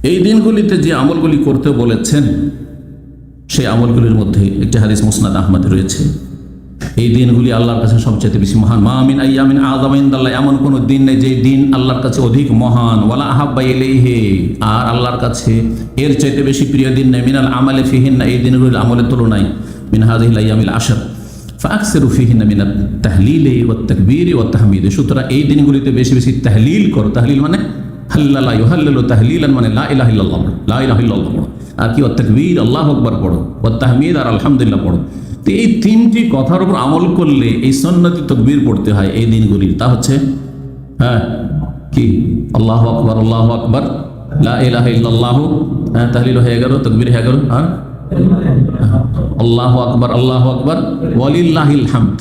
এই দিনগুলিতে যে আমলগুলি করতে বলেছেন সেই আমলগুলির মধ্যে একটি হাদিস মুসনাদ আহমদে রয়েছে। এই দিনগুলি আল্লাহর কাছে সবচেয়ে বেশি মহান। মা মিন আইয়ামিন আযম ইনদাল্লাহ, এমন কোনো দিন নেই যে দিন আল্লাহর কাছে অধিক মহান। ওয়ালা আহাব্বা ইলাইহি, আর আল্লাহর কাছে এর চাইতে বেশি প্রিয় দিন নেই। মিনাল আমালি ফিহিন্না, এই দিনগুলির আমলের তুলনায়। মিন হাযিহিল আইয়ামিল আশর ফাকসিরু ফিহিন্না মিনাত তাহলিলি ওয়াত তাকবীরি ওয়াত তাহমিদ। সুতরাং এই দিনগুলিতে বেশি বেশি তাহলিল করো। তাহলিল মানে হাল্লালা ইউহাল্লিলু তাহলিলান, মানে লা ইলাহা ইল্লাল্লাহ, লা ইলাহা ইল্লাল্লাহ পড়ো। আর কি ওয়াত তাকবীর, আল্লাহু আকবার পড়ো। ওয়াত তাহমিদ, আর আলহামদুলিল্লাহ পড়ো। তো এই তিনটি কথার উপর আমল করলে এই সুন্নতি তাকবীর পড়তে হয় এই দিনগুলির। তা হচ্ছে কি আল্লাহু আকবার, আল্লাহু আকবার, লা ইলাহা ইল্লাল্লাহ, তাহলিল হয়ে গেল, তাকবীর হয়ে গেল, আর আল্লাহু আকবার, আল্লাহু আকবার, ওয়ালিল্লাহিল হামদ।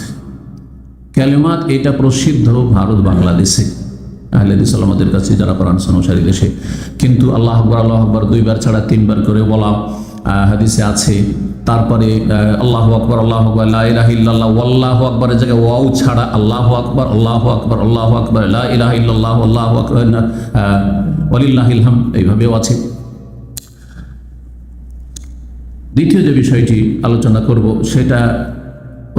কালিমাত এটা প্রসিদ্ধ ভারত বাংলাদেশে আহলে হাদিস আমাদের কাছে, যারা কোরআন অনুসারী দেশে। কিন্তু আল্লাহু আকবার, আল্লাহু আকবার 2 বার ছাড়া 3 বার করে বলা হাদিসে আছে। তারপরে আল্লাহু আকবার, আল্লাহু আকবার, লা ইলাহা ইল্লাল্লাহ, আল্লাহু আকবারের জায়গায় ওয়াও ছাড়া আল্লাহু আকবার, আল্লাহু আকবার, আল্লাহু আকবার, লা ইলাহা ইল্লাল্লাহ, আল্লাহু আকবার, ওয়ালিল্লাহিল হামদ, এইভাবেও আছে। দ্বিতীয় যে বিষয়টি আলোচনা করব সেটা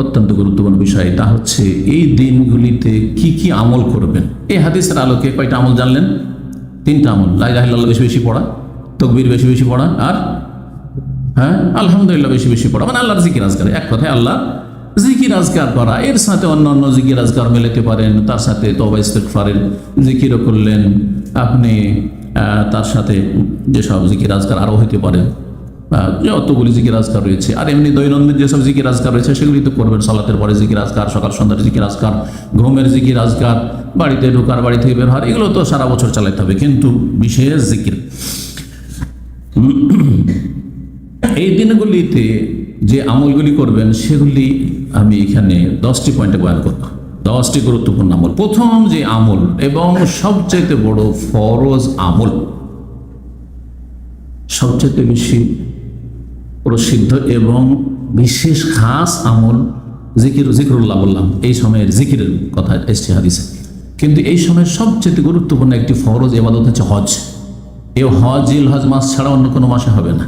অত্যন্ত গুরুত্বপূর্ণ বিষয়। তা হচ্ছে এই দিনগুলিতে কি কি আমল করবেন। এই হাদিসের আলোকে কয়টা আমল জানলেন? 3টা আমল। লা ইলাহা ইল্লাল্লাহ বেশি বেশি পড়া, তাকবীর বেশি বেশি পড়া, আর আলহামদুলিল্লাহ বেশি বেশি পড়া, মানে আল্লাহর জিকির আজকার। এক কথায় আল্লাহ জিকির আজকার করা। এর সাথে অন্য জিকির আজকার মেলাতে পারেন। তার সাথে তওবা ইস্তিগফারের জিকিরও করলেন আপনি। তার সাথে যেসব জিকির আজকার আরও হইতে পারে, যতগুলি জিকির আজকার রয়েছে, আর এমনি দৈনন্দিন যেসব জিকির আজকার রয়েছে সেগুলি তো করবেন। সালাতের পরে জিকির আজকার, সকাল সন্ধ্যার জিকির আজকার, ঘুমের জিকির আজকার, বাড়িতে ঢোকার, বাড়ি থেকে বের হওয়ার, এগুলো তো সারা বছর চালাতে হবে। কিন্তু বিশেষ জিকির এই দিনগুলিতে যে আমলগুলি করবেন সেগুলি আমি এখানে 10টি পয়েন্টে বয়ান করব। 10টি গুরুত্বপূর্ণ আমল। প্রথম যে আমল এবং সবচেয়ে বড় ফরজ আমল, সবচেয়ে বেশি প্রসিদ্ধ এবং বিশেষ খাস আমল জিকরুল্লাহ বললাম। এই সময়ের জিকিরের কথা এসছে হাদিসে। কিন্তু এই সময়ের সবচেয়ে গুরুত্বপূর্ণ একটি ফরজ ইবাদত হচ্ছে হজ। এই হজ জিলহজ মাস ছাড়া অন্য কোনো মাসে হবে না।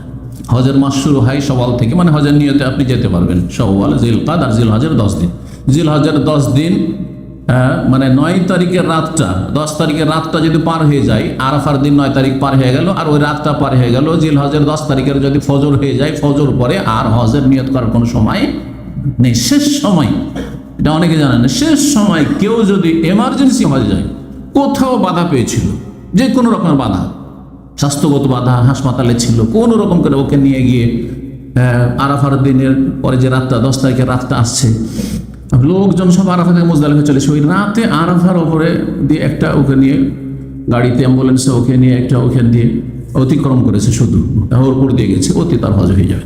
হজের মাস শুরু হয় সওয়াল থেকে, মানে হজের নিয়তে আপনি যেতে পারবেন। সওয়াল, জিলকাদ আর জিলহজের 10 দিন। জিলহজের 10 দিন মানে 9 তারিখের রাতটা, 10 তারিখের রাতটা যদি পার হয়ে যায়, আরাফার দিন 9 তারিখ পার হয়ে গেল, আর ওই রাতটা পার হয়ে গেল, জিলহজের 10 তারিখের যদি ফজর হয়ে যায়, ফজর পরে আর হজের নিয়ত করার কোনো সময় নেই। শেষ সময়, এটা অনেকে জানেন না, শেষ সময় কেউ যদি এমার্জেন্সি হয়ে যায়, কোথাও বাধা পেয়েছিল, যে কোনো রকমের বাধা, স্বাস্থ্যগত বাধা, হাসপাতালে ছিল, কোনো রকম করে ওকে নিয়ে গিয়ে আরাফার দিনের পরে যে রাতটা, 10 তারিখের রাতটা আসছে, লোকজন সব আরাফা থেকে মুজদালিফা চলে, ওই রাতে আরাফার ওপরে দিয়ে একটা ওকে নিয়ে গাড়িতে, অ্যাম্বুলেন্সে ওকে নিয়ে একটা ওখান দিয়ে অতিক্রম করেছে, শুধু ওর উপর দিয়ে গেছে, অতি তার হজ হয়ে যাবে।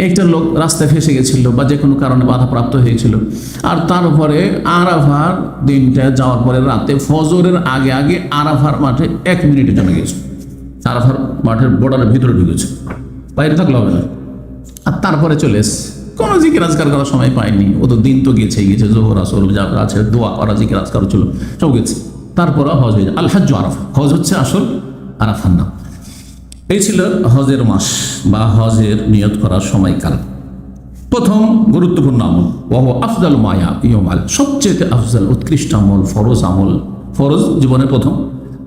একটা লোক রাস্তায় ফেসে গেছিল বা যে কোনো কারণে বাধাপ্রাপ্ত হয়েছিল, আর তার উপরে আরাফার দিনটা যাওয়ার পরে রাতে ফজরের আগে আগে আরাফার মাঠে 1 মিনিটের জন্য গেছে, আরাফার মাঠের বর্ডারের ভিতরে ঢুকেছে, বাইরে থাকলে হবে না। আর তারপরে চলে এসছে, কোনো জিকির আজকার করার সময় পায়নি। ও তো দিন তো গেছে জোহর আসর যা আছে, দোয়া করা, জিকির আজকার ছিল, সব গেছে। তারপরে হজ হয়ে যায়। আল হজ্জ আরাফা, হজ হচ্ছে আসল আরাফার নাম। এই ছিল হজের মাস বা হজের নিয়ত করার সময়কাল। প্রথম গুরুত্বপূর্ণ আমল, ওয়াহ আফজাল মায়া ইয়মাল, সবচেয়ে আফজাল উৎকৃষ্ট আমল, ফরজ আমল, ফরজ জীবনের প্রথম।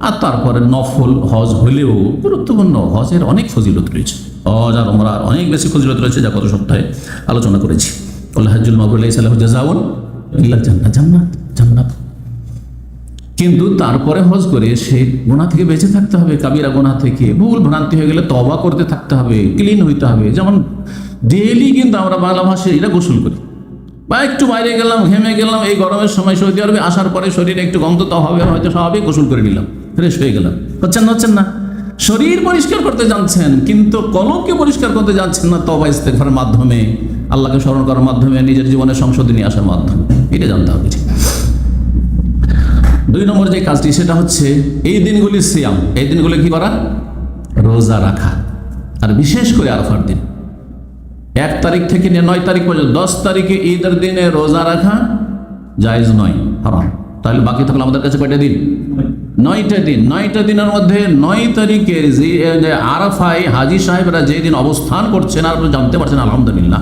আর তারপরে নফল হজ হলেও গুরুত্বপূর্ণ, হজের অনেক ফজিলত রয়েছে। হজ আর উমরার অনেক বেশি ফজিলত রয়েছে, যা গত সপ্তাহে আলোচনা করেছি। আল্লাহ হাজ্জুল মাবরুর লাইসা লাহু জাযাউন ইল্লা জান্নাত, জান্নাত জান্নাত। কিন্তু তারপরে হজ করে সে গুনাহ থেকে বেঁচে থাকতে হবে, কাবিরা গুনাহ থেকে। ভুল ভ্রান্তি হয়ে গেলে তওবা করতে থাকতে হবে, ক্লিন হইতে হবে। যেমন ডেইলি কিন্তু আমরা বাংলা ভাষায় এটা গোসল করি, বা একটু বাইরে গেলাম, ঘেমে গেলাম, এই গরমের সময় সৌদি আরবে আসার পরে শরীরে একটু গন্ধ তো হবে, হয়তো স্বাভাবিক, গোসল করে নিলাম, ফ্রেশ হয়ে গেলাম। হচ্ছেন না? শরীর পরিষ্কার করতে যাচ্ছেন, কিন্তু কলবকে পরিষ্কার করতে যাচ্ছেন না তওবা ইস্তেগফারের মাধ্যমে, আল্লাহকে স্মরণ করার মাধ্যমে, নিজের জীবনের সংশোধনী আসার মাধ্যমে। এটা জানতে হবে। 2 নম্বর যে কাজটি, সেটা হচ্ছে এই দিনগুলি সিয়াম। এই দিনগুলি কি করা? রোজা রাখা। আর বিশেষ করে আরাফার দিন 1 তারিখ থেকে নিয়ে 9 তারিখ পর্যন্ত, 10 তারিখে ঈদের দিনে রোজা রাখা জায়েজ নয়, হারাম। তাহলে বাকি থাকলো আমাদের কাছে কয়টা দিন? 9টা দিন। 9টা দিনের মধ্যে 9 তারিখের যে আরাফায় হাজী সাহেবরা যেই দিন অবস্থান করছেন আর আপনি জানতে পারছেন আলহামদুলিল্লাহ,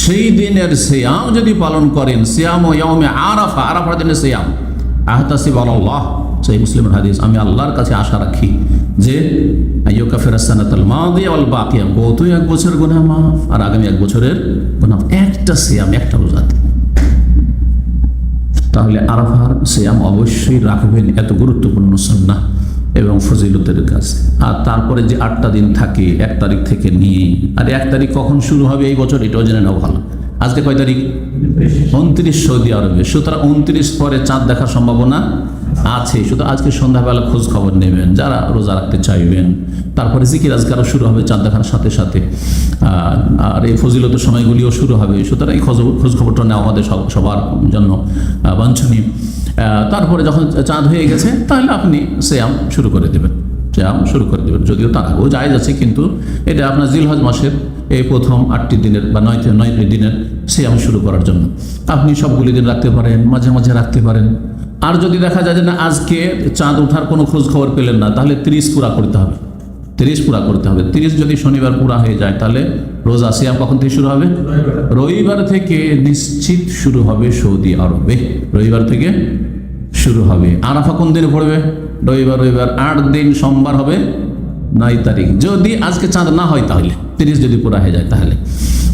সেই দিনের সিয়াম যদি পালন করেন, সিয়াম ও ইয়াউমে আরাফা, আরাফার দিনের সিয়াম, আহতাসিব আলাল্লাহ, সেই মুসলিমের হাদিস, আমি আল্লাহর কাছে আশা রাখি যে আইয়ুকাফিরাস সানাতাল মাদিয়া ওয়াল বাকিয়া, গত 1 বছর গুনাহ মাফ আর আগামী 1 বছরের গুনাহ, একটা সিয়াম, একটা রোজাতে। তাহলে আরাফার সিয়াম অবশ্যই রাখবেন, এত গুরুত্বপূর্ণ সুন্নাহ এবং ফজিলতের কাজ। আর তারপরে যে 8টা দিন থাকে 1 তারিখ থেকে নিয়ে, আর 1 তারিখ কখন শুরু হবে এই বছর এটাও জেনে নেওয়া ভালো। আজকে কয় তারিখ? 29 সৌদি আরবে, সুতরাং 29 পরে চাঁদ দেখার সম্ভাবনা আছে। শুধু আজকে সন্ধ্যাবেলা খোঁজ খবর নেবেন যারা রোজা রাখতে চাইবেন। তারপরে জিকির আজকারও শুরু হবে চাঁদ দেখার সাথে সাথে, আর এই ফজিলতের সময়গুলিও শুরু হবে। সুতরাং এই খোঁজ খবরটা নেওয়া আমাদের সবার জন্য বাঞ্ছনীয়। তারপরে যখন চাঁদ হয়ে গেছে তাহলে আপনি সিয়াম শুরু করে দেবেন, সিয়াম শুরু করে দেবেন। যদিও তার আগেও জায়েজ আছে, কিন্তু এটা আপনার জিলহজ মাসের এই প্রথম 8টি দিনের বা 9টি দিনের সিয়াম শুরু করার জন্য। আপনি সবগুলি দিন রাখতে পারেন, মাঝে মাঝে রাখতে পারেন। আর যদি দেখা যায় যে না, আজকে চাঁদ ওঠার কোনো খোঁজ খবর পেলেন না, তাহলে 30 পুরা করতে হবে, 30 পুরা করতে হবে। 30 যদি শনিবার পুরা হয়ে যায় তাহলে রোজা সিয়াম কখন থেকে শুরু হবে? রবিবার থেকে নিশ্চিত শুরু হবে সৌদি আরবে, রবিবার থেকে শুরু হবে। আরাফা কোন দিনে পড়বে? রবিবার। 8 দিন, সোমবার হবে 9 তারিখ, যদি আজকে চাঁদ না হয় তাহলে 30 যদি পুরা হয়ে যায় তাহলে।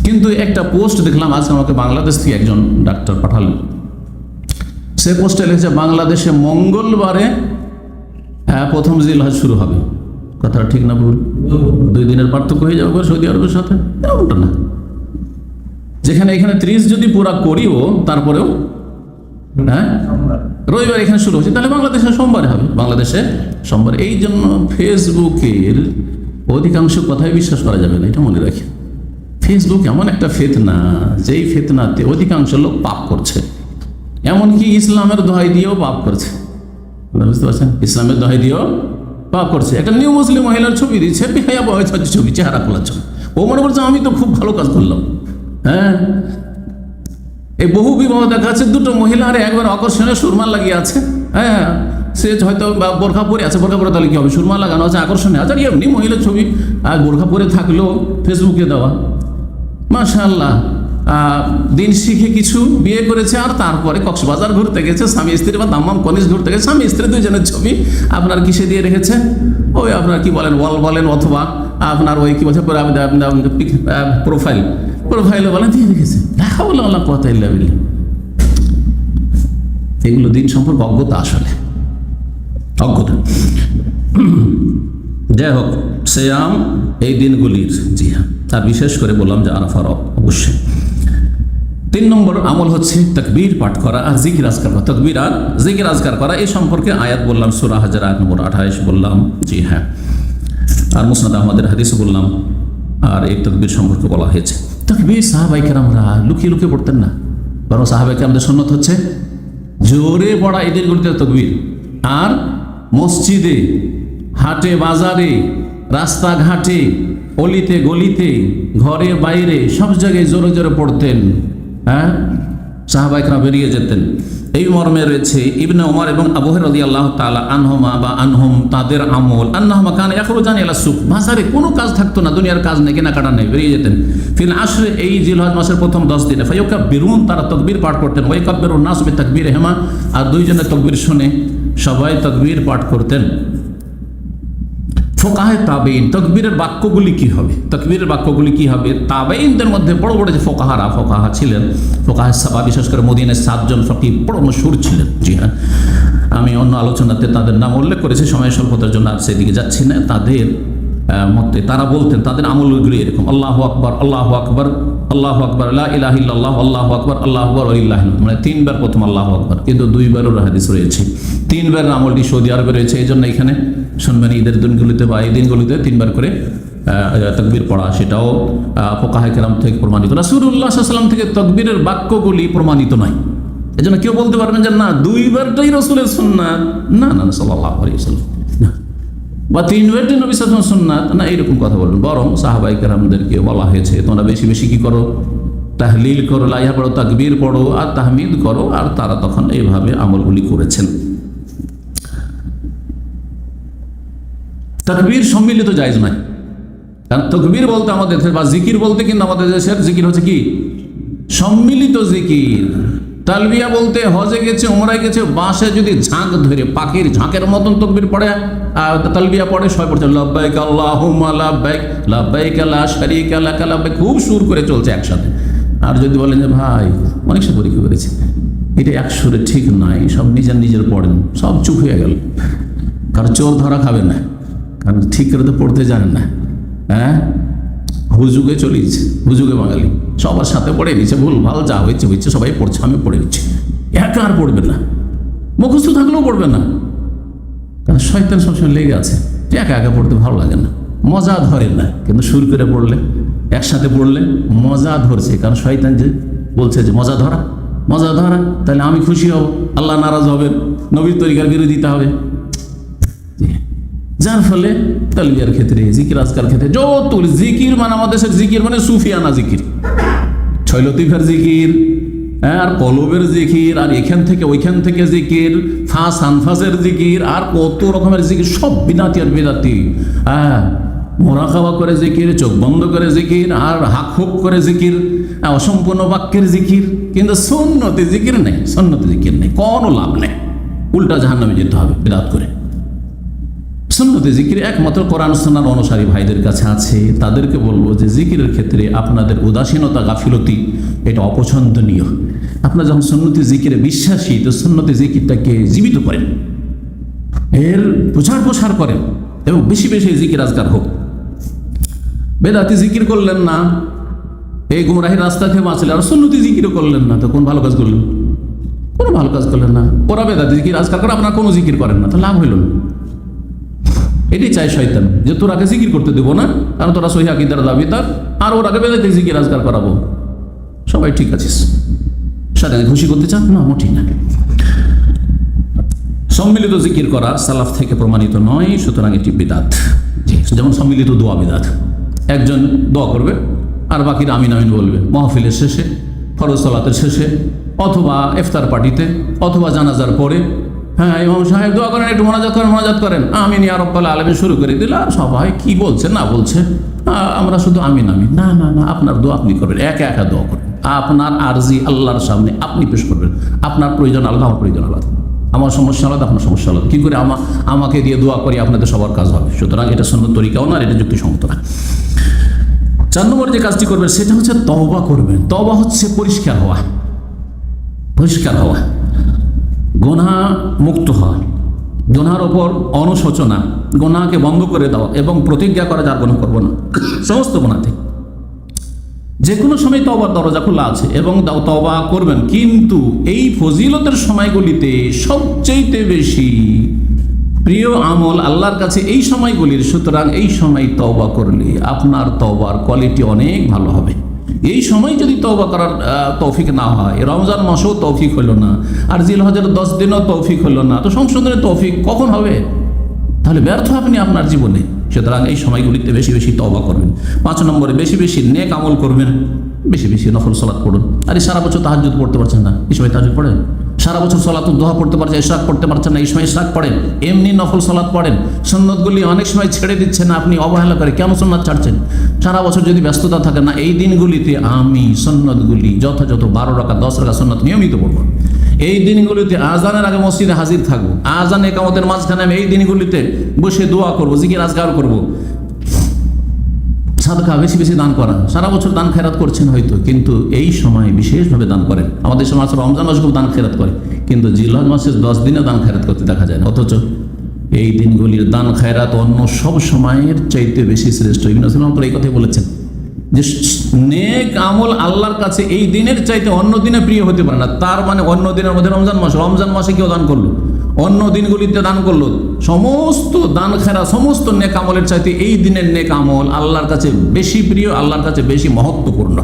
কিন্তু একটা পোস্ট দেখলাম আজকে, আমাকে বাংলাদেশ থেকে একজন ডাক্তার পাঠালেন, সে পোস্টে লিখেছে বাংলাদেশে মঙ্গলবারে প্রথম জিলহজ শুরু হবে। কথাটা ঠিক না ভুল? 2 দিনের পার্থক্য হয়ে যাবে সৌদি আরবের সাথে? ওটা না, যেখানে এখানে 30 যদি পুরা করিও তারপরেও রবিবার এখানে শুরু হচ্ছে, তাহলে বাংলাদেশে সোমবারে হবে, বাংলাদেশে সোমবার। এই জন্য ফেসবুকের অধিকাংশ কথাই বিশ্বাস করা যাবে না, এটা মনে রাখি। ফেসবুক এমন একটা ফিতনা, যেই ফিতনাতে অধিকাংশ লোক পাপ করছে, এমনকি ইসলামের দোহাই দিয়েও পাপ করছে। বুঝতে পারছেন? ইসলামের দোহাই দিয়েও পাপ করছে। একটা নিউ মুসলিম মহিলার ছবি দিচ্ছে, বেহায়া বয়স ছবি, চেহারা খোলার ছবি। ও মনে করছে আমি তো খুব ভালো কাজ করলাম। হ্যাঁ, এই বহু বিবাহ দেখা যাচ্ছে, 2টো মহিলা আর একবার আকর্ষণীয় সুরমা লাগিয়ে আছে। হ্যাঁ, সে হয়তো বোরখা পরে আছে, বোরখা পরে তাহলে কি হবে? সুরমা লাগানো আছে, আকর্ষণীয় আছে। এমনি মহিলার ছবি আর বোরখা পরে থাকলেও ফেসবুকে দেওয়া, মাশাআল্লাহ। দিন শিখে কিছু বিয়ে করেছে, আর তারপরে কক্সবাজার ঘুরতে গেছে স্বামী স্ত্রী, বা দাম্মাম কনিজ ঘুরতে গেছে স্বামী স্ত্রী, 2 জনের ছবি আপনার কিসে দিয়ে রেখেছে? ওই আপনার কি বলেন, ওয়াল বলেন, অথবা আপনার ওই কি বলছে প্রোফাইলে বলেন দিয়ে রেখেছে। দেখা বলে আল্লাহ কথা ইল্লা বিল্লাহ। এগুলো দিন সম্পর্কে অজ্ঞতা, আসলে অজ্ঞতা। যাই হোক, সিয়াম এই দিনগুলির, জি হ্যাঁ, আর বিশেষ করে বললাম যে আরাফার অবশ্যই। 3 নম্বর আমল হচ্ছে তাকবীর পাঠ করা আর জিকির আজকার করা। তাকবীর আর জিকির আজকার করা, এই সম্পর্কে আয়াত বললাম, সূরা হাজর আয়াত নম্বর 28 বললাম, জি হ্যাঁ, আর মুসনাদ আহমদের হাদিস বললাম। আর এই তাকবীর সম্পর্কে বলা হয়েছে, তাকবীর সাহাবায়ে কেরামরা লুকিয়ে লুকিয়ে পড়তেন না, বরং সাহাবায়ে কেরামদের সুন্নাত হচ্ছে জোরে পড়া এই দিনগুলিতে তাকবীর। আর মসজিদে, হাটে বাজারে, রাস্তাঘাটে, অলিতে গলিতে, ঘরে বাইরে, সব জায়গায় জোরে জোরে পড়তেন। হ্যাঁ, সাহাবায়ে কেরাম বেরিয়ে যেতেন। এই মর্মে রয়েছে ইবনে ওমর এবং আবু হুরায়রা রাদিয়াল্লাহু তাআলা আনহুমা বা আনহুম, তাদের আমল, আন্নাহুমা কানা ইয়াখরুজান ইলা সুক, বাজারে কোনো কাজ থাকতো না, দুনিয়ার কাজ নেই, কেনাকাটা নেই, বেরিয়ে যেতেন। ফিল আশরে, এই জিলহজ মাসের প্রথম 10 দিনে, ফায়ুকাব্বিরুন, তারা তাকবীর পাঠ করতেন, ওয়াইকাব্বিরুন নাস বিতাকবীরিহিমা, আর 2 জনের তাকবীর শুনে সবাই তাকবীর পাঠ করতেন। ফোকাহে তাবেইন, তাকবীরের বাক্যগুলি কি হবে? তাকবীরের বাক্যগুলি কি হবে? তাবেইনদের মধ্যে বড় বড় যে ফোকাহা ছিলেন, ফোকাহে সাবা, বিশেষ করে মদিনায় 7 জন ফকিহ বড় মশহুর ছিলেন। জি হ্যাঁ, আমি অন্য আলোচনাতে তাদের নাম উল্লেখ করেছি, সময় স্বল্পতার জন্য আর সেদিকে যাচ্ছি না। তাদের মতে তারা বলতেন, তাদের আমলগুলি এরকম: আল্লাহু আকবার, আল্লাহু আকবার, আল্লাহু আকবার, লা ইলাহা ইল্লাল্লাহ, আল্লাহু আকবার, আল্লাহু আকবার, ওয়ালিল্লাহিল হামদ। মানে 3 বার প্রথম আল্লাহু আকবার, কিন্তু 2 বারও হাদিস রয়েছে। 3 বার আমলটি সৌদি আরবে রয়েছে, এই জন্য এখানে শুনবেন ঈদের দিনগুলিতে বা এই দিনগুলিতে 3 বার করে তাকবীর পড়া, সেটাও ফুকাহায়ে কেরাম থেকে প্রমাণিত। রাসূলুল্লাহ সাল্লাল্লাহু আলাইহি ওয়াসাল্লাম থেকে তাকবীরের বাক্যগুলি প্রমাণিত নয়। এজন্য কেউ বলতে পারবেন যে না 2 বারটাই রাসূলের সুন্নাত, না না সাল্লাল্লাহু আলাইহি ওয়াসাল্লাম, বা 3 বারটাই নবী সাল্লাল্লাহু আলাইহি ওয়াসাল্লাম সুন্নাত, না এরকম কথা বলবেন। বরং সাহাবায়ে কেরামদেরকে বলা হয়েছে তোমরা বেশি বেশি কি করো, তাহলিল করো, লা ইলাহা পড়ো, তাকবীর পড়ো আর তাহমিদ করো, আর তারা তখন এইভাবে আমলগুলি করেছেন। তাকবীর সম্মিলিত জায়েজ নয়। কারণ তাকবীর বলতে আমাদের দেশের বা জিকির বলতে কিন্তু আমাদের দেশের জিকির হচ্ছে কি সম্মিলিত জিকির। তালবিয়া বলতে হজে গেছে, উমরায় গেছে, বাসে যদি ঝাঁক ধরে পাখির ঝাঁকের মতন তাকবীর পড়ে, তালবিয়া পড়ে, সবাই পড়ছে লাব্বাইক আল্লাহুম্মা লাব্বাইক লাব্বাইক লা শারীকা লাক লাব্বাইক, খুব সুর করে চলছে একসাথে। আর যদি বলেন যে ভাই অনেক সে পরীক্ষা করেছে, এটা এক সুরে ঠিক নাই, সব নিজের নিজের পড়েন, সব চুপ হয়ে গেল। কারণ চোর ধরা খাবে না, কারণ ঠিক করে তো পড়তে জানেন না। হ্যাঁ, হুজুগে চলিয়েছে, হুজুগে বাঙালি সবার সাথে পড়ে নিচ্ছে, ভুল ভাল যা হয়েছে হয়েছে, সবাই পড়ছে, আমি পড়ে নিচ্ছি। একা আর পড়বে না, মুখস্থ থাকলেও পড়বে না, কারণ শয়তান সবসময় লেগে আছে। একা একা পড়তে ভালো লাগে না, মজা ধরে না। কিন্তু সুর করে পড়লে, একসাথে পড়লে মজা ধরছে, কারণ শয়তান যে বলছে যে মজা ধরা, মজা ধরা, তাহলে আমি খুশি হব, আল্লাহ নারাজ হবেন, নবীর তরিকার বিরোধিতা হবে। যার ফলে তালবিয়ার ক্ষেত্রে, জিকির আজকার ক্ষেত্রে যত জিকির, মানে আমাদের দেশের জিকির মানে সুফিয়ানা জিকির, ছয় লতিফের জিকির, আর কলবের জিকির, আর এখান থেকে ওইখান থেকে জিকির, ফাঁস আনফাসের জিকির, আর কত রকমের জিকির, সব বিদাতি আর বেদাতি। হ্যাঁ, মোরাকাবা করে জিকির, চোখ বন্ধ করে জিকির, আর হাক হুক করে জিকির, অসম্পূর্ণ বাক্যের জিকির। কিন্তু সুন্নতে জিকির নেই, সুন্নতে জিকির নেই, কোনো লাভ নেই, উল্টা জাহান্নামে যেতে হবে বিদাত করে। সুন্নতে জিকির একমাত্র কোরআন সুন্নাহর অনুসারী ভাইদের কাছে আছে। তাদেরকে বলবো যে জিকিরের ক্ষেত্রে আপনাদের উদাসীনতা, গাফিলতি, এটা অপছন্দনীয়। আপনারা যখন সুন্নতি জিকিরে বিশ্বাসী, তো সুন্নতি জিকিরটাকে জীবিত করেন, এর প্রচার প্রসার করেন, এবং বেশি বেশি জিকির আজকার হোক। বেদাতি জিকির করলেন না, এই গুমরাহির রাস্তা থেকে বাঁচলেন, আর সুন্নতি জিকিরও করলেন না, তো কোন ভালো কাজ করলেন? কোনো ভালো কাজ করলেন না। ওরা বেদাতি জিকির আজকার করে, আপনারা কোনো জিকির করেন না, তো লাভ হইল না। এটি চাই শয়তান, যে তোরাকে জিকির করতে দেবো না, কারণ তোরা সহিহ আকীদার দাবিদার, আর ওরাকে বেদাতি জিকির আজকার করাবো। সবাই ঠিক আছিস, শয়তানকে খুশি করতে চান না, মোটেই না। সম্মিলিত জিকির করা সালাফ থেকে প্রমাণিত নয়, সুতরাং এটি বিদাত। যেমন সম্মিলিত দোয়া বিদাত, একজন দোয়া করবে আর বাকিরা আমিন আমিন বলবে মাহফিলের শেষে, ফরজ সালাতের শেষে, অথবা ইফতার পার্টিতে, অথবা জানাজার পরে। হ্যাঁ, ইমাম সাহেব দোয়া করেন, একটু মোনাজাত করেন, আমিন ইয়া রাব্বাল আলামিন শুরু করে দিল, আর সবাই কি বলছে না বলছে, আমরা শুধু আমিন আমিন। না না না, আপনার দোয়া আপনি করবেন, একা একা দোয়া করবেন, আপনার আরজি আল্লাহর সামনে আপনি পেশ করবেন। আপনার প্রয়োজন আলাদা, আমার প্রয়োজন আলাদা, আমার সমস্যা আলাদা, আপনার সমস্যা আলাদা। কী করে আমাকে দিয়ে দোয়া করি, আপনাদের সবার কাজ হবে? সুতরাং এটা সুন্নত তরিকাও না, এটা যুক্তিসঙ্গত না। 4 নম্বর যে কাজটি করবেন সেটা হচ্ছে তওবা করবেন। তওবা হচ্ছে পরিষ্কার হওয়া, পরিষ্কার হওয়া, গুনাহ মুক্ত হওয়া, গুনার ওপর অনুশোচনা, গুনাহকে বন্ধ করে দেওয়া, এবং প্রতিজ্ঞা করা যার গুনাহ করবো না, সমস্ত গুনাহ থেকে। যে কোনো সময় তওবার দরজা খোলা আছে, এবং তওবা করবেন। কিন্তু এই ফজিলতের সময়গুলিতে সবচেয়ে বেশি প্রিয় আমল আল্লাহর কাছে এই সময়গুলির। সুতরাং এই সময় তওবা করলে আপনার তওবার কোয়ালিটি অনেক ভালো হবে। এই সময় যদি তওবা করার তৌফিক না হয়, রমজান মাসেও তৌফিক হলো না, আর জিলহজের 10 দিনও তৌফিক হলো না, তো সংশোধনের তৌফিক কখন হবে? তাহলে ব্যর্থ আপনি আপনার জীবনে। সুতরাং এই সময়গুলিতে বেশি বেশি তওবা করবেন। 5 নম্বরে বেশি বেশি নেক আমল করবেন, বেশি বেশি নফল সালাত পড়ুন। আর সারা বছর তাহাজ্জুদ পড়তে পারছেন না, এই সময় তাহাজ্জুদ পড়েন। সারা বছর সালাতুদ দুহা পড়তে পারছেন, ইশরাক পড়তে পারছেন না, এই সময় ইশরাক পড়েন। এমনি নফল সালাত পড়েন। সুন্নতগুলি অনেক সময় ছেড়ে দিচ্ছেন আপনি, অবহেলা করে। কেন সুন্নাত ছাড়ছেন? সারা বছর যদি ব্যস্ততা থাকে না, এই দিনগুলিতে আমি সুন্নতগুলি যথাযথ 12 রাকাত 10 রাকাত সুন্নত নিয়মিত পড়ব। এই দিনগুলিতে আজানের আগে মসজিদে হাজির থাকবো, আজান একামতের মাঝখানে আমি এই দিনগুলিতে বসে দোয়া করবো, জিকির আজকার করবো। সাদকা বেশি বেশি দান করা। সারা বছর দান খেরাত করছেন হয়তো, কিন্তু এই সময় বিশেষভাবে দান করেন। আমাদের সমাজ রমজান মাসে খুব দান খেরাত করে, কিন্তু জিলহজ মাসের 10 দিনে দান খেরাত করতে দেখা যায় না। অথচ এই দিনগুলির দান খেরাত অন্য সব সময়ের চাইতে বেশি শ্রেষ্ঠ। ইবনে সালাম এই কথাই বলেছেন যে নেক আমল আল্লাহর কাছে এই দিনের চাইতে অন্য দিনে প্রিয় হতে পারে না। তার মানে অন্য দিনের মধ্যে রমজান মাসে কেউ দান করলো, অন্য দিনগুলিতে দান করলো, সমস্ত দান খেরা, সমস্ত নেক আমলের চাইতে এই দিনের নেক আমল আল্লাহর কাছে বেশি প্রিয়, আল্লাহর কাছে বেশি মহত্বপূর্ণ।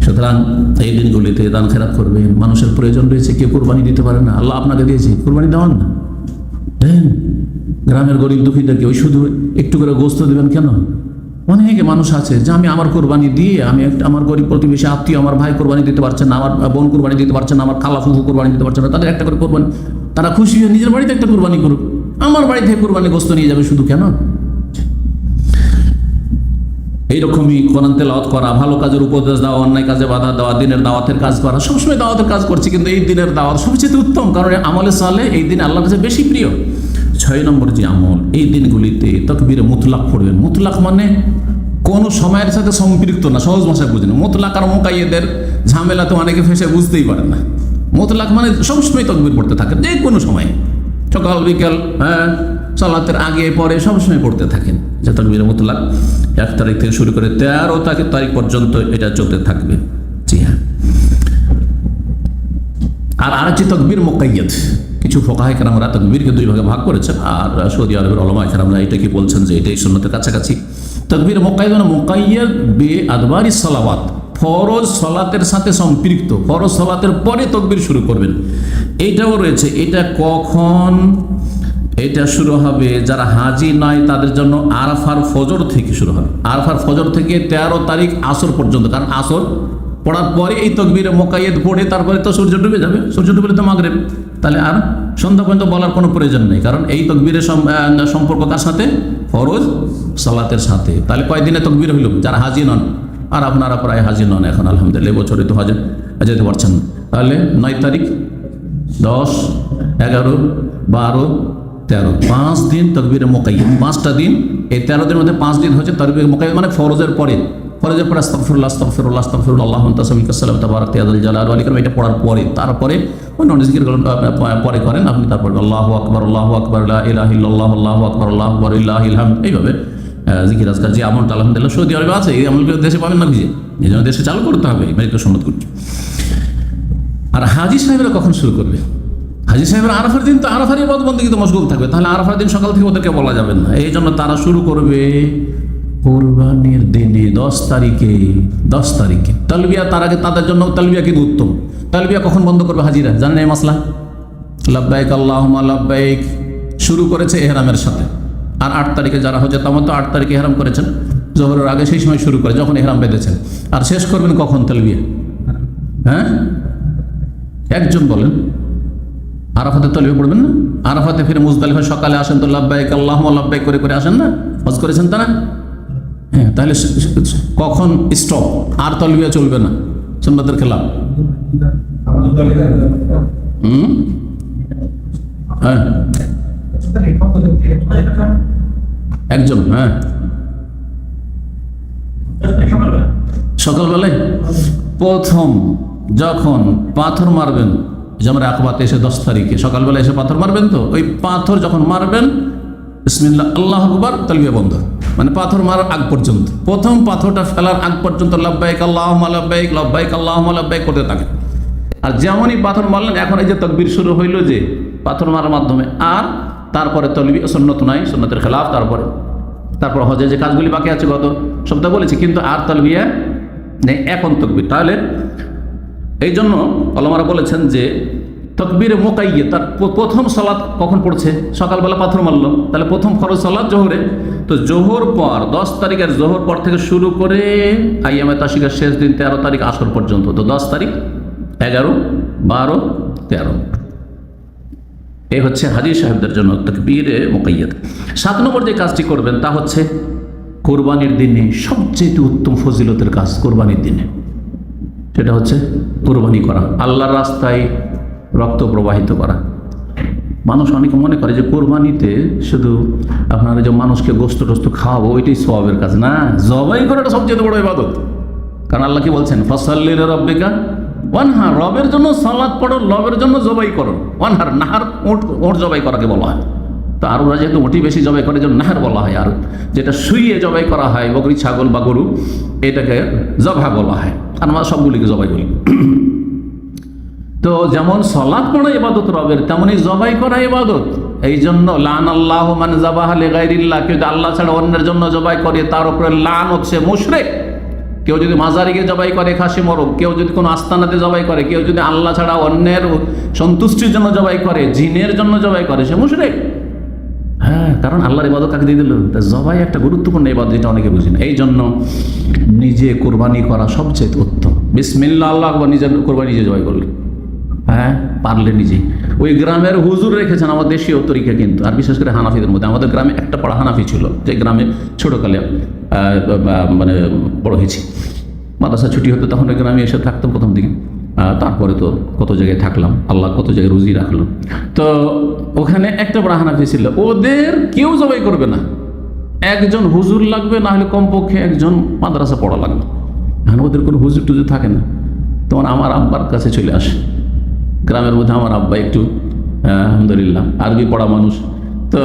সুতরাং এই দিনগুলিতে দান খেরাত করবেন। মানুষের প্রয়োজন রয়েছে, কেউ কোরবানি দিতে পারে না, আল্লাহ আপনাকে দিয়েছে, কোরবানি দেওয়ান না, দেন। গ্রামের গরিব দুঃখীদেরকে ওই শুধু একটু করে গোস্ত দেবেন কেন? অনেকে মানুষ আছে যে আমি আমার কোরবানি দিয়ে, আমি আমার গরিব প্রতিবেশী আত্মীয়, আমার ভাই কোরবানি দিতে পারছেন না, আমার বোন কোরবানি দিতে পারছেন না, আমার খালা ফুফু কোরবানি দিতে পারছেন না, তাদের একটা করে কোরবানি, তারা খুশি হয়ে নিজের বাড়িতে একটা কোরবানি করুক, আমার বাড়ি থেকে কুরবানি গোস্ত নিয়ে যাবে শুধু কেন? এইরকমই কোরআন তেলাওয়াত করা, ভালো কাজের উপদেশ দেওয়া, অন্যায় কাজে বাধা দেওয়া, দিনের দাওয়াতের কাজ করা। সবসময় দাওয়াতের কাজ করছি, কিন্তু এই দিনের দাওয়াত সবচেয়ে উত্তম, কারণ আমলে সালে এই দিন আল্লাহর কাছে বেশি প্রিয়। 6 নম্বর যে আমল, এই দিনগুলিতে তাকবীরে মুতলাক পড়বেন। মুতলাক মানে কোনো সময়ের সাথে সম্পৃক্ত না, সহজ ভাষায় বুঝেন। মুতলাক আর মুকাইয়েদের ঝামেলা তো অনেকে ফেসে বুঝতেই পারেন না। মুতলাক মানে সবসময় তাকবীর পড়তে থাকেন, যে কোনো সময়, সকাল বিকাল, সালাতের আগে পরে সবসময় পড়তে থাকেন। যে তাকবীরে মুতলাক 1 তারিখ থেকে শুরু করে 13 তারিখ পর্যন্ত এটা চলতে থাকবে। জি হ্যাঁ। আর আরেকটি তাকবীর মুকাইয়াদ, কিছু ফুকাহায়ে কেরামরা তাকবীরকে 2 ভাগে ভাগ করেছেন, আর সৌদি আরবের উলামায়ে কেরামরা এটাকে বলছেন যে এটাই সুন্নতের কাছাকাছি। তাকবীর মুকাইয়াদ মানে মুকাইয়াদ বে আদবারি সালাওয়াত, ফরজ সালাতের সাথে সম্পৃক্ত, ফরজ সালাতের পরে তাকবীর শুরু করবেন। এইটাও রয়েছে। এটা কখন এটা শুরু হবে? যারা হাজি নয় তাদের জন্য আরাফার ফজর থেকে শুরু হবে। আরাফার ফজর থেকে 13 তারিখ আসর পর্যন্ত, কারণ আসর পড়ার পরে এই তাকবীরে মুকাইয়াদ পড়ে তারপরে তো সূর্য ডুবে যাবে। সূর্য ডুবলে তো মাগরিব, তাহলে আর সন্ধ্যা পর্যন্ত বলার কোনো প্রয়োজন নেই, কারণ এই তাকবীরের সম্পর্ক কার সাথে? ফরজ সালাতের সাথে। তাহলে কয়দিনে তাকবীর হইল? যারা হাজি নন, আর আপনারা প্রায় হাজি নন এখন আলহামদুলিল্লাহ, বছরে তো হজে যেতে পারছেন, তাহলে 9 তারিখ, 10, 11, 12, 13, 5 দিন তাকবীরে মুকাইয়াদ। 5টা দিন, এই 13 দিনের মধ্যে 5 দিন হচ্ছে তাকবীরে মুকাইয়াদ, মানে ফরজের পরে। ফরজের পরে আস্তাগফিরুল্লাহ আস্তাগফিরুল্লাহ আস্তাগফিরুল্লাহ আল্লাহু তাসামিকা সালাম তাবারাক ইয়াদাল জালাল ওয়াল ইকরাম, এটা পড়ার পরে, তারপরে অন্য জিকিরগুলো পরে করেন আপনি। তারপরে আল্লাহু আকবার লা ইলাহা ইল্লাল্লাহ আল্লাহু আকবার লিল্লাহিল হামদ, এইভাবে জিকির আজকাল যে আমলটা আলহামদুলিল্লাহ সৌদি আরবে আছে, এই আমলগুলো দেশে পাবেন না, বুঝে এই জন্য দেশে চালু করতে হবে, এটা সুন্নত করতে। আর হাজি সাহেবরা কখন শুরু করবে? হাজি সাহেবরা আরাফার দিন তো আরাফার ইবাদত বন্দেগী তো মশগুল থাকবে, তাহলে আরাফার দিন সকাল থেকে ওদেরকে বলা যাবে না। এই জন্য তারা শুরু করবে কুরবানির দিনে 10 তারিখে। 10 তারিখে তালবিয়া, তার আগে তাদের জন্য তালবিয়া কিন্তু উত্তম। তালবিয়া কখন বন্ধ করবে হাজিরা জানেন এই মাসলা? লাব্বাইক আল্লাহুম্মা লাব্বাইক শুরু করেছে ইহরামের সাথে। আর 8 তারিখে যারা হজে তামাত্তু 8 তারিখে ইহরাম করেছেন, জোহরের আগে সেই সময় শুরু করে যখন ইহরাম বেঁধেছেন। আর শেষ করবেন কখন তালবিয়া? হ্যাঁ, একজন বলেন। আরাফাতে তালবিয়া পড়বেন না? আরাফাতে ফিরে মুজদালিফা সকালে আসেন তো লাব্বাইক আল্লাহুম্মা লাব্বাইক করে করে আসেন না? হজ করেছেন তারা? হ্যাঁ, তাহলে কখন স্টপ? আর তালবিয়া চলবে না, সুন্নতের খেলাফ। হ্যাঁ, একজন। হ্যাঁ, সকালবেলায় প্রথম যখন পাথর মারবেন, যেমন আকবাতে এসে 10 তারিখে সকালবেলা এসে পাথর মারবেন, তো ওই পাথর যখন মারবেন বিসমিল্লাহ আল্লাহু আকবার, তালবিয়া বন্ধ। মানে পাথর মারার আগ পর্যন্ত, প্রথম পাথরটা ফেলার আগ পর্যন্ত লাব্বাইক আল্লাহুম্মা লাব্বাইক লাব্বাইক আল্লাহুম্মা লাব্বাইক করতে থাকেন। আর যেমনই পাথর মারলেন, এখন এই যে তাকবীর শুরু হইল যে পাথর মারার মাধ্যমে, আর তারপরে তালবিয়া সুন্নত নাই, সুন্নতের খেলাফ। তারপর হজে যে কাজগুলি বাকি আছে গত সপ্তাহে বলেছি, কিন্তু আর তালবিয়া নেই, এখন তাকবীর। তাহলে এই জন্য ওলামারা বলেছেন যে তাকবীরে মুকাইয়াদ, তার প্রথম সালাত কখন পড়ছে? সকালবেলা পাথর মারল, তাহলে প্রথম ফরজ সালাত জোহরে। তো জোহর পর 10 তারিখের জোহর পর থেকে শুরু করে আইয়ামে তাশরিকের শেষ দিন 13 তারিখ আসর পর্যন্ত। তো 10 তারিখ, 11, 12, 13, এই হচ্ছে হাজি সাহেবদের জন্য তাকবীরে মুকাইয়াদ। 7 নম্বর যে কাজটি করবেন তা হচ্ছে কোরবানির দিনে সবচেয়ে উত্তম ফজিলতের কাজ। কোরবানির দিনে সেটা হচ্ছে কোরবানি করা, আল্লাহর রাস্তায় রক্ত প্রবাহিত করা। মানুষ অনেকে মনে করে যে কোরবানিতে শুধু আপনারা যে মানুষকে গোস্ত টোস্ত খাওয়াবো ওইটাই সওয়াবের কাজ। না, জবাই করাটা সবচেয়ে বড় ইবাদত। কারণ আল্লাহ কি বলছেন? ফাসাল্লি লিরাব্বিকা ওয়ানহার, রবের জন্য সালাত পড়ো, রবের জন্য জবাই করো। ওয়ানহার, নাহার উট জবাই করাকে বলা হয়। তো আরবরা যেহেতু উঠি বেশি জবাই করে, যেন নাহার বলা হয়। আর যেটা শুইয়ে জবাই করা হয়, বকরি, ছাগল বা গরু, এটাকে জবহা বলা হয়। আর আমরা সবগুলিকে জবাই করি। তো যেমন সালাত পড়া ইবাদত রবের, তেমনি জবাই করা ইবাদত। এই জন্য লান আল্লাহ মান যাবাহা লিগাইরিল্লাহ, কেউ যদি আল্লাহ ছাড়া অন্যের জন্য জবাই করে তার উপরে লান হচ্ছে, মুশরিক। কেউ যদি মাজারে গিয়ে জবাই করে খাসি মরক, কেউ যদি কোনো আস্তানাতে জবাই করে, কেউ যদি আল্লাহ ছাড়া অন্যের সন্তুষ্টির জন্য জবাই করে, জিনের জন্য জবাই করে, সে মুশরিক। হ্যাঁ, কারণ আল্লাহর ইবাদত কাকে দিয়ে দিল? জবাই একটা গুরুত্বপূর্ণ ইবাদত, যেটা অনেকে বুঝি না। এই জন্য নিজে কোরবানি করা সবচেয়ে উত্তম। বিসমিল্লাহ আল্লাহু আকবার, নিজের কোরবানি নিজে জবাই করলেন। হ্যাঁ, পারলে নিজে। ওই গ্রামের হুজুর রেখেছেন আমার দেশীয় তরিকা কিন্তু, আর বিশেষ করে হানাফিদের মধ্যে। আমাদের গ্রামে একটা পাড়া হানাফি ছিল, যে গ্রামে ছোটোকালে মানে বড় হয়েছি। মাদ্রাসা ছুটি হতো তখন ওই গ্রামে এসে থাকতাম প্রথম দিকে। তারপরে তো কত জায়গায় থাকলাম, আল্লাহ কত জায়গায় রুজি রাখলো। তো ওখানে একটা বড় হানাফি ছিল, ওদের কেউ জবাই করবে না, একজন হুজুর লাগবে, না হলে কমপক্ষে একজন মাদ্রাসা পড়া লাগবে। এখন ওদের কোনো হুজুর টুজুর থাকে না, তখন আমার আব্বার কাছে চলে আসে। গ্রামের মধ্যে আমার আব্বা একটু আলহামদুলিল্লাহ আরবি পড়া মানুষ, তো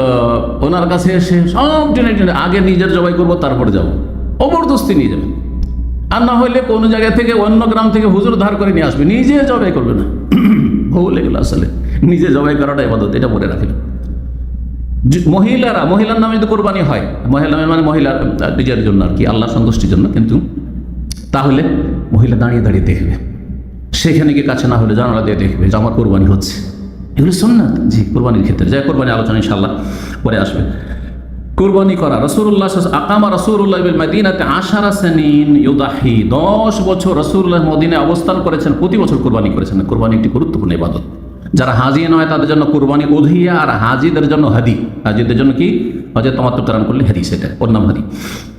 ওনার কাছে এসে সব টেনে টেনে আগে নিজের জবাই করবো তারপরে যাবো, জবরদস্তি নিয়ে যাবে। আর না হলে কোনো জায়গা থেকে অন্য গ্রাম থেকে হুজুর ধার করে নিয়ে আসবে, নিজে জবাই করবে না। ভুল এগুলো আসলে, নিজে জবাই করাটা ইবাদত, এটা মনে রাখবে। মহিলার নামে তো কোরবানি হয়, মহিলা মানে মহিলার নিজের জন্য আর কি, আল্লাহ সন্তুষ্টির জন্য। কিন্তু তাহলে মহিলা দাঁড়িয়ে দাঁড়িয়ে দেখবে, সেখানে গিয়ে কাছে না হলে জানালা দিয়ে দেখবে যে আমার কোরবানি হচ্ছে। এগুলো সুন্নাত, জি, কোরবানির ক্ষেত্রে যাই কোরবানি আলোচনা ইনশাআল্লাহ পরে আসবে। কোরবানি করা, রাসূলুল্লাহ আকামা রাসূলুল্লাহ বিল মাদিনাতে 10 সিনিন ইউদাহি, 10 বছর রাসূলুল্লাহ মদিনায় অবস্থান করেছেন, প্রতি বছর কোরবানি করেছেন। কোরবানি একটি গুরুত্বপূর্ণ ইবাদত। যারা হাজি নয় তাদের জন্য কোরবানি উযহিয়া, আর হাজিদের জন্য হাদি। হাজিদের জন্য কি? হজে তামাত্তু কারণ করলে হাদি, সেটা ওর নাম হাদি।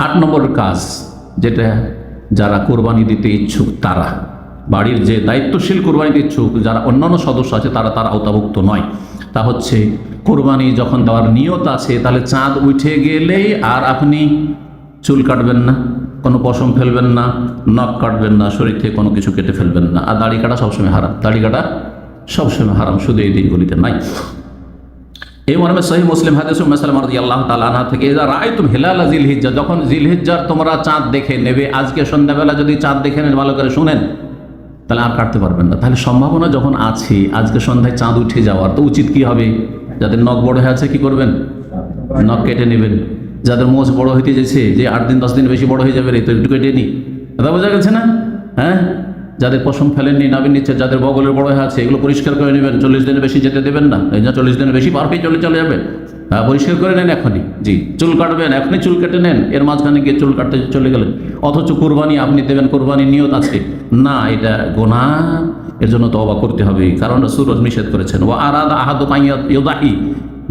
8 নম্বর কাজ যেটা যারা কোরবানি দিতে ইচ্ছুক, তারা বাড়ির যে দায়িত্বশীল কোরবানিতে ইচ্ছুক, যারা অন্যান্য সদস্য আছে তারা তার আওতাভুক্ত নয়, তা হচ্ছে কোরবানি যখন দেওয়ার নিয়ত আছে, তাহলে চাঁদ উঠে গেলেই আর আপনি চুল কাটবেন না, কোনো পশম ফেলবেন না, নখ কাটবেন না, শরীর থেকে কোনো কিছু কেটে ফেলবেন না। আর দাড়ি কাটা সবসময় হারাম, দাড়ি কাটা সবসময় হারাম, শুধু এই দিনগুলিতে নাই। এই মর্মে সহিহ মুসলিম হাদিস উম্মে সালামা রাদিয়াল্লাহু তাআলা আনহা থেকে, ইযা রাআইতুম হিলাল জিলহিজ্জা, যখন জিলহিজ্জার তোমরা চাঁদ দেখে নেবে, আজকে সন্ধ্যাবেলা যদি চাঁদ দেখে নেন, ভালো করে শুনেন, তাহলে আর কাটতে পারবেন না। তাহলে সম্ভাবনা যখন আছে আজকে সন্ধ্যায় চাঁদ উঠে যাওয়ার, তো উচিত কি হবে? যাদের নখ বড় হয়ে আছে কি করবেন? নখ কেটে নেবেন। যাদের মোচ বড় হইতে যাচ্ছে, যে 8 দিন 10 দিন বেশি বড় হয়ে যাবে, তো একটু কেটে নি, কথা বোঝা গেছে না? হ্যাঁ, যাদের পশম ফেলেননি, নাভির নিচে যাদের বগলের বড় হয়ে আছে, এগুলো পরিষ্কার করে নেবেন। 40 দিনের বেশি যেতে দেবেন না, এই যে 40 দিনের বেশি পার পেয়ে চলে যাবে। হ্যাঁ, পরিষ্কার করে নেন এখনই। জি, চুল কাটবেন এখনই, চুল কেটে নেন, এর মাঝখানে গিয়ে চুল কাটতে চলে গেলেন। অথচ কোরবানি আপনি দেবেন, কোরবানির নিয়ত আছে না, এটা গুনাহ, এর জন্য তওবা করতে হবে, কারণ রাসূল নিষেধ করেছেন। ওয়া আরাদা আহাদুকুম আন ইউদাহি,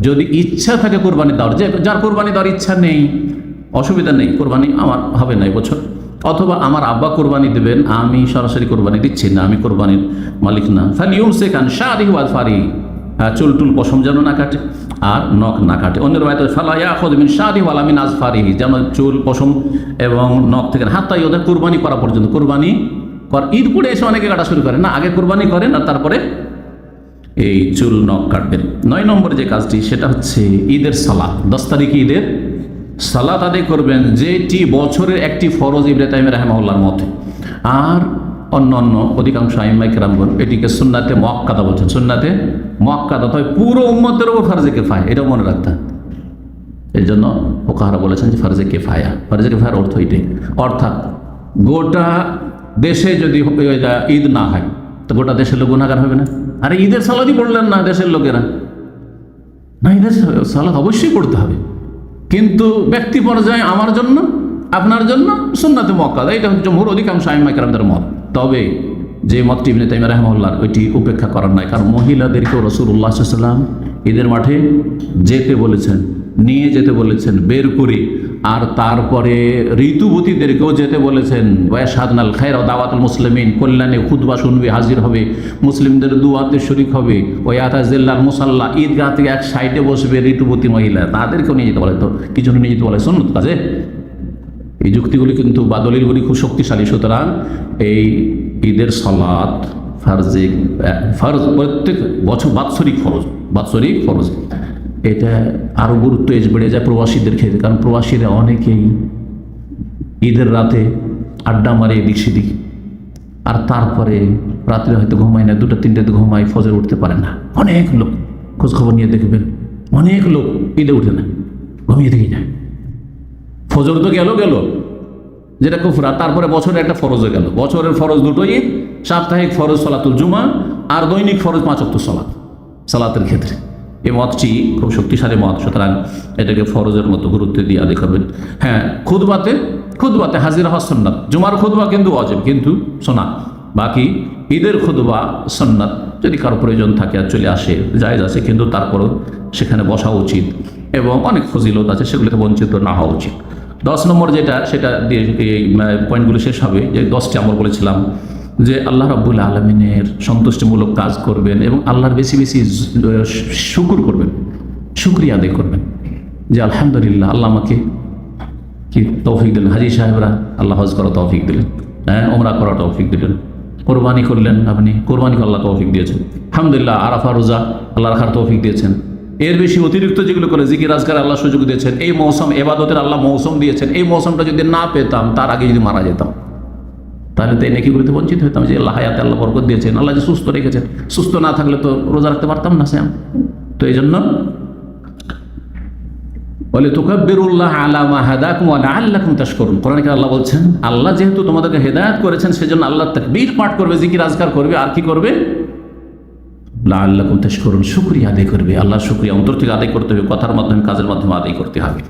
যদি ইচ্ছা থাকে কোরবানি দেওয়ার, যার কোরবানি দেওয়ার ইচ্ছা নেই, অসুবিধা নেই, কোরবানি আমার হবে না এবছর, অথবা আমার আব্বা কোরবানি দেবেন, আমি সরাসরি কোরবানি দিচ্ছি না, আমি কোরবানির মালিক না, ফালিয়ুমসিক আন শারিহি ওয়া আযফারিহি, চুল টুল পশম যেন না কাটে আর নখ না কাটে। অন্য রায়তে ফালা ইয়াখুযু মিন শারিহি ওয়ালা মিন আযফারিহি, যেন চুল পশম এবং নখ থেকে হাত্তা ওদের কোরবানি করা পর্যন্ত, কোরবানি ঈদ পরে এসে অনেকে কাটা শুরু করে না, আগে কোরবানি করেন আর তারপরে এই চুল নখ কাটবেন। 9 নম্বর যে কাজটি, সেটা হচ্ছে ঈদের সালাত। 10 তারিখে ঈদের সালাত আদায় করবেন, যেটি বছরের একটি ফরজ ইবনে তাইমিয়া রাহিমাহুল্লাহর মতে। আর অন্য অধিকাংশ আইম্মায়ে কেরামগণ এটিকে সুন্নাতে মুআক্কাদা বলছেন। সুন্নাতে মুআক্কাদা, তবে পুরো উম্মতের উপর ফরজে কিফায়া, এটাও মনে রাখতে। এর জন্য ফুকাহারা বলেছেন যে ফরজে কিফায়া, ফরজে কিফায়ার অর্থ এটাই, অর্থাৎ গোটা দেশে যদি ঈদ না হয় তো গোটা দেশের লোক গুনাহগার হবে না? আরে ঈদের সালাতই পড়লেন না দেশের লোকেরা, না, ঈদের সালাত অবশ্যই পড়তে হবে, কিন্তু ব্যক্তি পর্যায়ে আমার জন্য, আপনার জন্য সুন্নাতে মুআক্কাদা, এটা হচ্ছে জমহুর অধিকাংশ আইম্মায়ে কেরামদের মত। তবে যে মতটি ইবনে তাইমিয়া রাহিমাহুল্লাহর, ওইটি উপেক্ষা করার নাই, কারণ মহিলাদেরকেও রাসূলুল্লাহ সাল্লাল্লাহু আলাইহি ওয়াসাল্লাম ঈদের মাঠে যেতে বলেছেন, নিয়ে যেতে বলেছেন বের করে, আর তারপরে ঋতুবতীদেরকেও যেতে বলেছেন। ওয়াশহাদনাল খায়র ওয়া দাওয়াতুল মুসলিমিন, কল্যাণে খুতবা শুনবে, হাজির হবে, মুসলিমদের দুয়াতে শরীক হবে। ওয়াতাজিল্লাল মুসাল্লা, ঈদগাহ থেকে এক সাইডে বসবে ঋতুবতী মহিলা, তাদেরকেও নিয়ে যেতে বলে। তো কি জন্য নিয়ে যেতে বলে? সুন্নত কাজে। এই যুক্তিগুলি কিন্তু বা দলিলগুলি খুব শক্তিশালী। সুতরাং এই ঈদের সালাত ফরজ, প্রত্যেক বছর বাৎসরিক ফরজ। এটা আরও গুরুত্ব বেড়ে যায় প্রবাসীদের ক্ষেত্রে, কারণ প্রবাসীরা অনেকেই ঈদের রাতে আড্ডা মারে এদিক সেদিক, আর তারপরে রাত্রে হয়তো ঘুমায় না, 2টা-3টাতে ঘুমায়, ফজর উঠতে পারে না। অনেক লোক খোঁজখবর নিয়ে দেখবেন, অনেক লোক ঈদে উঠে না, ঘুমিয়ে থেকে যায়। ফজর তো গেল যেটা কুফরা, তারপরে বছরের একটা ফরজে গেল। বছরের ফরজ 2টো ঈদ, সাপ্তাহিক ফরজ সালাতুল জুমা, আর দৈনিক ফরজ 5 ওয়াক্ত সালাতের ক্ষেত্রে। এই মতটি খুব শক্তিশালী মত, সুতরাং এটাকে ফরজের মতো গুরুত্ব দিয়ে আদায় করবেন। হ্যাঁ, খুতবাতে হাজির হওয়া সুন্নাত। জুমার খুতবা কিন্তু ওয়াজিব, কিন্তু শোনা বাকি ঈদের খুতবা সুন্নাত যদি কারো প্রয়োজন থাকে আর চলে আসে জায়েজ আছে, কিন্তু তারপরেও সেখানে বসা উচিত এবং অনেক ফজিলত আছে, সেগুলোতে বঞ্চিত না হওয়া উচিত। 10 নম্বর যেটা, সেটা দিয়ে এই পয়েন্টগুলো শেষ হবে, যে 10টি আমরা বলেছিলাম যে আল্লাহ রাব্বুল আলামিনের সন্তুষ্টিমূলক কাজ করবেন এবং আল্লাহর বেশি বেশি শুকর করবেন, শুকরিয়া আদায় করবেন যে আলহামদুলিল্লাহ আল্লাহ আমাকে কি তৌফিক দিলেন, হাজি সাহেবরা আল্লাহ হজ করা তৌফিক দিলেন, হ্যাঁ ওমরা করা তৌফিক দিলেন, কোরবানি করলেন আপনি, কোরবানি আল্লাহ তৌফিক দিয়েছেন, আলহামদুলিল্লাহ আরাফা রোজা আল্লাহ রাখার তৌফিক দিয়েছেন। এর বেশি অতিরিক্ত যেগুলো করে জিকির আজকার আল্লাহ সুযোগ দিয়েছেন, এই মৌসুম এবাদতের আল্লাহ মৌসুম দিয়েছেন, এই মৌসুমটা যদি না পেতাম, তার আগে যদি মারা যেতাম, তাহলে তো এই নেকিগুলিতে বঞ্চিত হতাম। যে আল্লাহ হায়াতে আল্লাহ বরকত দিয়েছেন, আল্লাহ যে সুস্থ রেখেছেন, সুস্থ না থাকলে তো রোজা রাখতে পারতাম না শ্যাম। তো এই জন্য বলে তুকাব্বিরুল্লাহ আলা মা হাদাকুম ওয়া লাআল্লাকুম তাশকুরুন। কোরআনে আল্লাহ বলছেন আল্লাহ যেহেতু তোমাদেরকে হেদায়েত করেছেন, সেজন্য আল্লাহ তাকবীর পাঠ করবে, জিকির আজকার করবে, আর কি করবে? লাআল্লাকুম তাশকুরুন, শুকরিয়া আদায় করবে। আল্লাহর শুকরিয়া অন্তর থেকে আদায় করতে হবে, কথার মাধ্যমে কাজের মাধ্যমে আদায় করতে হবে।